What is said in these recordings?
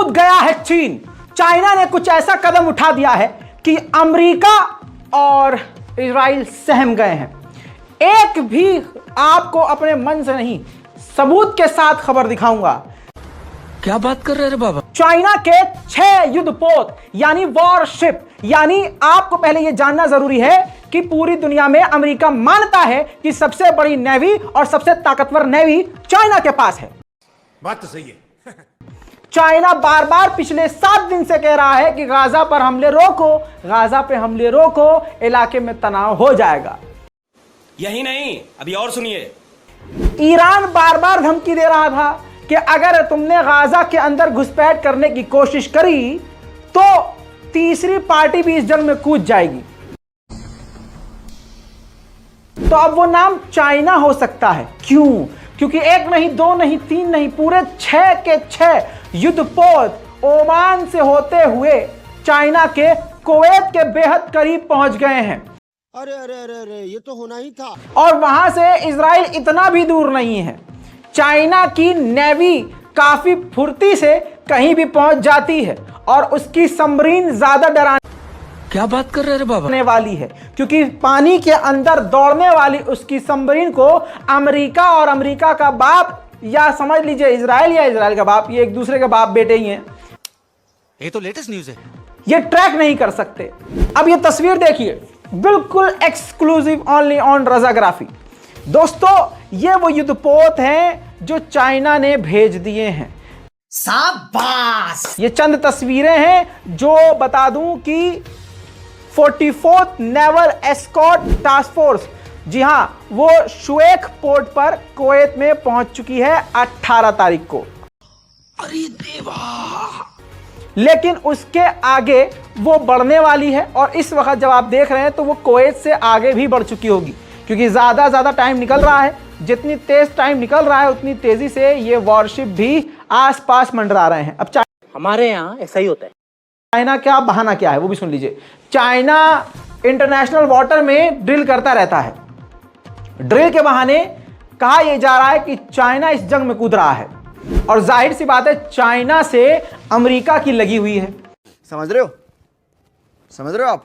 कूद गया है चीन। चाइना ने कुछ ऐसा कदम उठा दिया है कि अमेरिका और इजराइल सहम गए हैं। एक भी आपको अपने मन से नहीं, सबूत के साथ खबर दिखाऊंगा। क्या बात कर रहे हैं बाबा? चाइना के 6 युद्धपोत यानी वॉरशिप, यानी आपको पहले यह जानना जरूरी है कि पूरी दुनिया में अमेरिका मानता है कि सबसे बड़ी नेवी और सबसे ताकतवर नेवी चाइना के पास है। बात तो सही है। चाइना बार बार पिछले 7 दिन से कह रहा है कि गाजा पर हमले रोको, गाजा पे हमले रोको, इलाके में तनाव हो जाएगा। यही नहीं, अभी और सुनिए। ईरान बार बार धमकी दे रहा था कि अगर तुमने गाजा के अंदर घुसपैठ करने की कोशिश करी तो तीसरी पार्टी भी इस जंग में कूद जाएगी। तो अब वो नाम चाइना हो सकता है। क्यों? क्योंकि 1 नहीं, 2 नहीं, 3 नहीं, पूरे 6 के 6 युद्धपोत ओमान से होते हुए चाइना के कुवैत के बेहद करीब पहुंच गए हैं। अरे अरे अरे अरे, ये तो होना ही था। और वहां से इजराइल इतना भी दूर नहीं है। चाइना की नेवी काफी फुर्ती से कहीं भी पहुंच जाती है और उसकी सबमरीन ज्यादा डराने क्या बात कर रहे हैं बाबा? वाली है, क्योंकि पानी के अंदर दौड़ने वाली उसकी सबमरीन को अमेरिका और अमेरिका का बाप, या समझ लीजिए इजराइल या इजराइल का बाप, ये एक दूसरे के बाप बेटे ही हैं, ये तो लेटेस्ट न्यूज़ है। ये ट्रैक नहीं कर सकते। अब ये तस्वीर देखिए, बिल्कुल एक्सक्लूसिव, ओनली ऑन रजाग्राफी। दोस्तों, ये वो युद्धपोत हैं जो चाइना ने भेज दिए हैं। शाबाश। ये चंद तस्वीरें हैं जो बता दूं कि 44th naval escort task force, जी हां, वो शुएख पोर्ट पर कुवैत में पहुंच चुकी है 18 तारीख को। अरे देवा! लेकिन उसके आगे वो बढ़ने वाली है और इस वक्त जब आप देख रहे हैं तो वो कुवैत से आगे भी बढ़ चुकी होगी, क्योंकि ज्यादा टाइम निकल रहा है। जितनी तेज टाइम निकल रहा है उतनी तेजी से ये वॉरशिप भी आसपास मंडरा रहे हैं। अब हमारे यहाँ ऐसा ही होता है। चाइना क्या बहाना क्या है वो भी सुन लीजिए। चाइना इंटरनेशनल वाटर में ड्रिल करता रहता है। ड्रिल के बहाने कहा यह जा रहा है कि चाइना इस जंग में कूद रहा है, और जाहिर सी बात है चाइना से अमेरिका की लगी हुई है। समझ रहे हो? समझ रहे हो आप?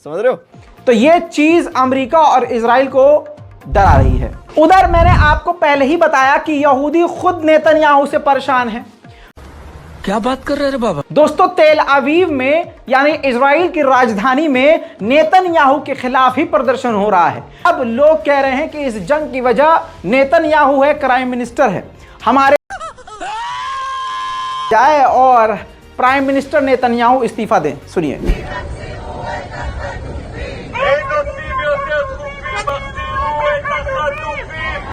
समझ रहे हो? तो यह चीज अमेरिका और इजराइल को डरा रही है। उधर मैंने आपको पहले ही बताया कि यहूदी खुद नेतन्याहू से परेशान हैं। क्या बात कर रहे हैं बाबा? दोस्तों, तेल अवीव में यानी इजराइल की राजधानी में नेतन्याहू के खिलाफ ही प्रदर्शन हो रहा है। अब लोग कह रहे हैं कि इस जंग की वजह नेतन्याहू है, प्राइम मिनिस्टर है। हमारे जाए और प्राइम मिनिस्टर नेतन्याहू इस्तीफा दें। सुनिए।